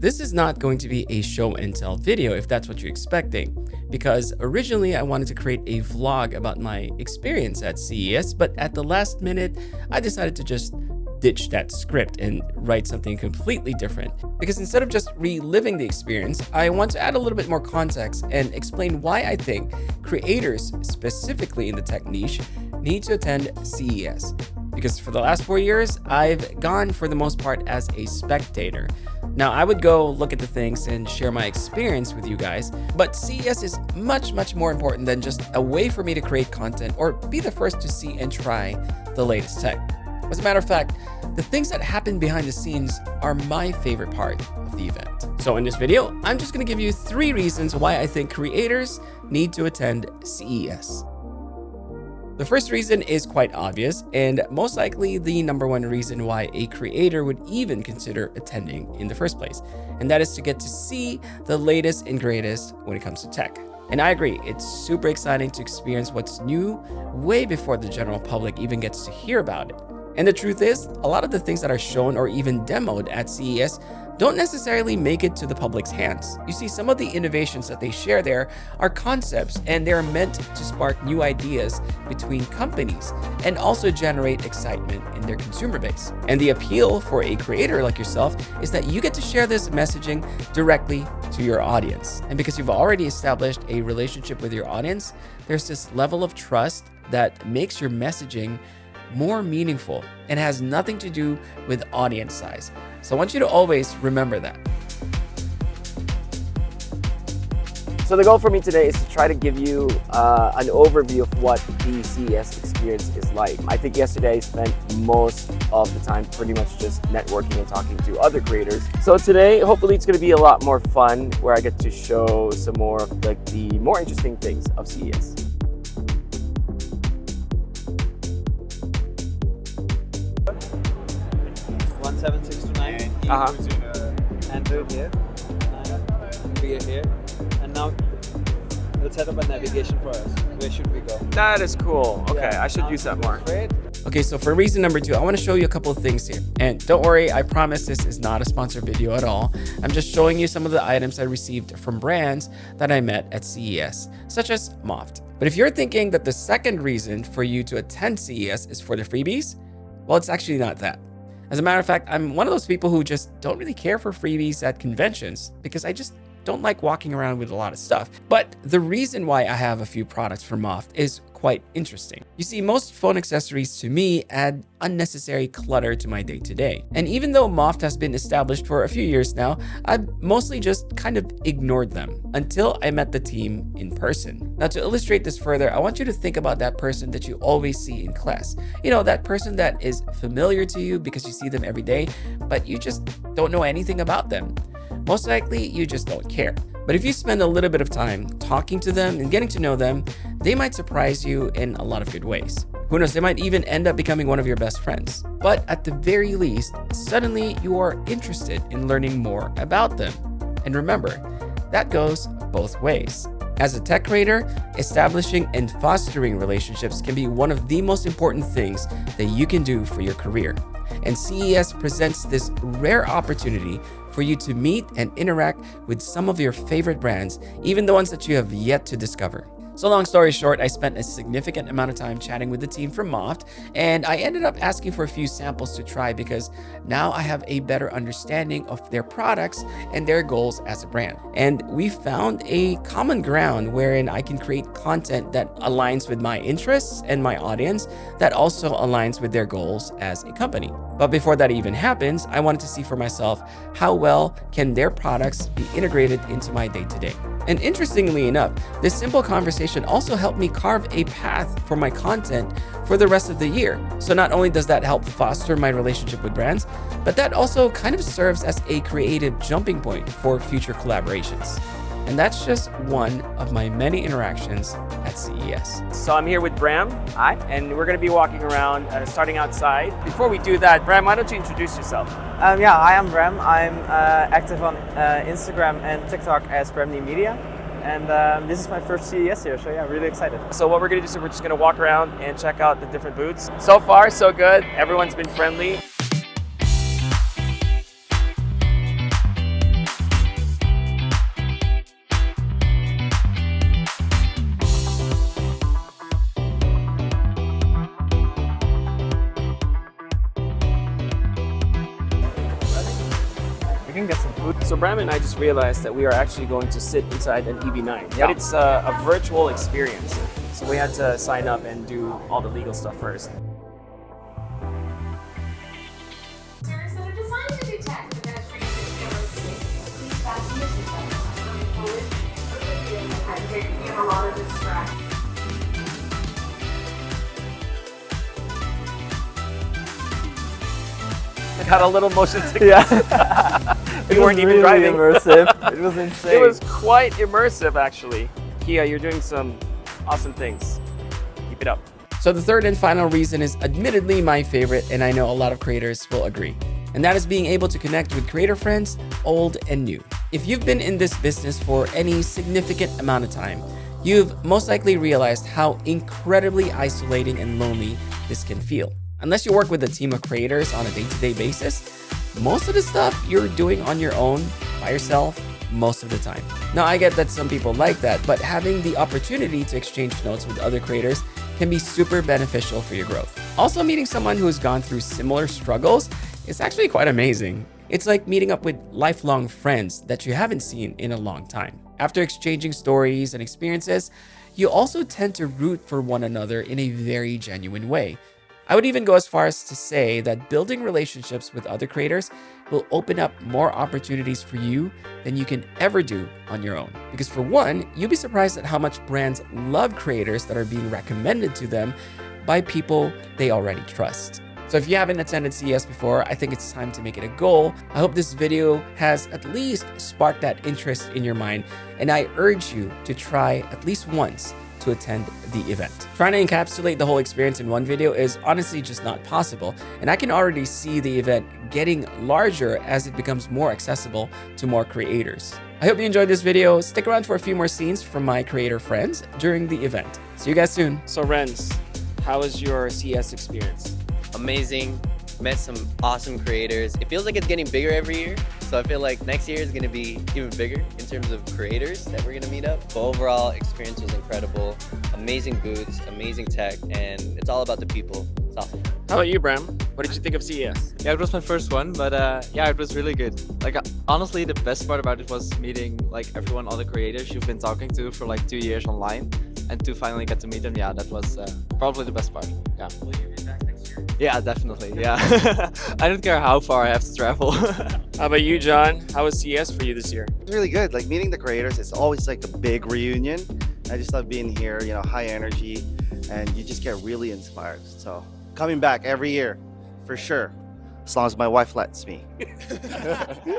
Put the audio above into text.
This is not going to be a show and tell video if that's what you're expecting, because originally I wanted to create a vlog about my experience at CES, but at the last minute, I decided to just ditch that script and write something completely different. Because instead of just reliving the experience, I want to add a little bit more context and explain why I think creators, specifically in the tech niche, need to attend CES. Because for the last 4 years, I've gone for the most part as a spectator. Now, I would go look at the things and share my experience with you guys, but CES is much more important than just a way for me to create content or be the first to see and try the latest tech. As a matter of fact, the things that happen behind the scenes are my favorite part of the event. So in this video, I'm just going to give you 3 reasons why I think creators need to attend CES. The first reason is quite obvious, and most likely the number 1 reason why a creator would even consider attending in the first place, and that is to get to see the latest and greatest when it comes to tech. And I agree, it's super exciting to experience what's new way before the general public even gets to hear about it. And the truth is, a lot of the things that are shown or even demoed at CES don't necessarily make it to the public's hands. You see, some of the innovations that they share there are concepts, and they're meant to spark new ideas between companies and also generate excitement in their consumer base. And the appeal for a creator like yourself is that you get to share this messaging directly to your audience. And because you've already established a relationship with your audience, there's this level of trust that makes your messaging more meaningful and has nothing to do with audience size. So I want you to always remember that. So the goal for me today is to try to give you an overview of what the CES experience is like. I think yesterday I spent most of the time pretty much just networking and talking to other creators. So today, hopefully it's going to be a lot more fun, where I get to show some more of the more interesting things of CES. Android here, we are here, and now let's set up a navigation for us. Where should we go? That is cool. Okay, Yeah, I should use that more. Okay, so for reason number 2, I want to show you a couple of things here. And don't worry, I promise this is not a sponsored video at all. I'm just showing you some of the items I received from brands that I met at CES, such as Moft. But if you're thinking that the second reason for you to attend CES is for the freebies, well, it's actually not that. As a matter of fact, I'm one of those people who just don't really care for freebies at conventions because I just don't like walking around with a lot of stuff. But the reason why I have a few products from Moft is quite interesting. You see, most phone accessories to me add unnecessary clutter to my day-to-day. And even though Moft has been established for a few years now, I've mostly just kind of ignored them until I met the team in person. Now, to illustrate this further, I want you to think about that person that you always see in class. You know, that person that is familiar to you because you see them every day, but you just don't know anything about them. Most likely, you just don't care. But if you spend a little bit of time talking to them and getting to know them, they might surprise you in a lot of good ways. Who knows, they might even end up becoming one of your best friends. But at the very least, suddenly you are interested in learning more about them. And remember, that goes both ways. As a tech creator, establishing and fostering relationships can be one of the most important things that you can do for your career. And CES presents this rare opportunity for you to meet and interact with some of your favorite brands, even the ones that you have yet to discover. So long story short, I spent a significant amount of time chatting with the team from Moft, and I ended up asking for a few samples to try because now I have a better understanding of their products and their goals as a brand. And we found a common ground wherein I can create content that aligns with my interests and my audience that also aligns with their goals as a company. But before that even happens, I wanted to see for myself how well can their products be integrated into my day-to-day. And interestingly enough, this simple conversation also helped me carve a path for my content for the rest of the year. So not only does that help foster my relationship with brands, but that also kind of serves as a creative jumping point for future collaborations. And that's just one of my many interactions at CES. So I'm here with Bram. Hi. And we're going to be walking around, starting outside. Before we do that, Bram, why don't you introduce yourself? Yeah, I am Bram. I'm active on Instagram and TikTok as Bramney Media. And this is my first CES here, so yeah, really excited. So what we're going to do is we're just going to walk around and check out the different booths. So far, so good. Everyone's been friendly. get some food. So Bram and I just realized that we are actually going to sit inside an EV9, Yeah. but it's a virtual experience. So we had to sign up and do all the legal stuff first. Services that are designed to detect the pedestrian Please fasten your seatbelt. Moving forward, there can be a lot of distraction. It had a little motion sickness. Yeah. You weren't even driving. Immersive. It was insane. It was quite immersive, actually. Kia, you're doing some awesome things. Keep it up. So the third and final reason is admittedly my favorite, and I know a lot of creators will agree. And that is being able to connect with creator friends, old and new. If you've been in this business for any significant amount of time, you've most likely realized how incredibly isolating and lonely this can feel. Unless you work with a team of creators on a day-to-day basis, most of the stuff you're doing on your own, by yourself, most of the time. Now, I get that some people like that, but having the opportunity to exchange notes with other creators can be super beneficial for your growth. Also, meeting someone who has gone through similar struggles is actually quite amazing. It's like meeting up with lifelong friends that you haven't seen in a long time. After exchanging stories and experiences, you also tend to root for one another in a very genuine way. I would even go as far as to say that building relationships with other creators will open up more opportunities for you than you can ever do on your own. Because for one, you'll be surprised at how much brands love creators that are being recommended to them by people they already trust. So if you haven't attended CES before, I think it's time to make it a goal. I hope this video has at least sparked that interest in your mind, and I urge you to try at least once to attend the event. Trying to encapsulate the whole experience in one video is honestly just not possible, and I can already see the event getting larger as it becomes more accessible to more creators. I hope you enjoyed this video. Stick around for a few more scenes from my creator friends during the event. See you guys soon. So Renz, how was your CS experience? Amazing. Met some awesome creators. It feels like it's getting bigger every year. So I feel like next year is going to be even bigger in terms of creators that we're going to meet up. But overall, experience was incredible. Amazing booths, amazing tech, and it's all about the people. It's awesome. How about you, Bram? What did you think of CES? Yeah, it was my first one, but yeah, it was really good. Like honestly, the best part about it was meeting like everyone, all the creators you've been talking to for like 2 years online, and to finally get to meet them. Yeah, that was probably the best part. Yeah. Will you be back next year? Yeah, definitely. Yeah. I don't care how far I have to travel. How about you, John? How was CES for you this year? It's really good. Like meeting the creators, it's always like a big reunion. I just love being here, you know, high energy, and you just get really inspired. So coming back every year, for sure, as long as my wife lets me.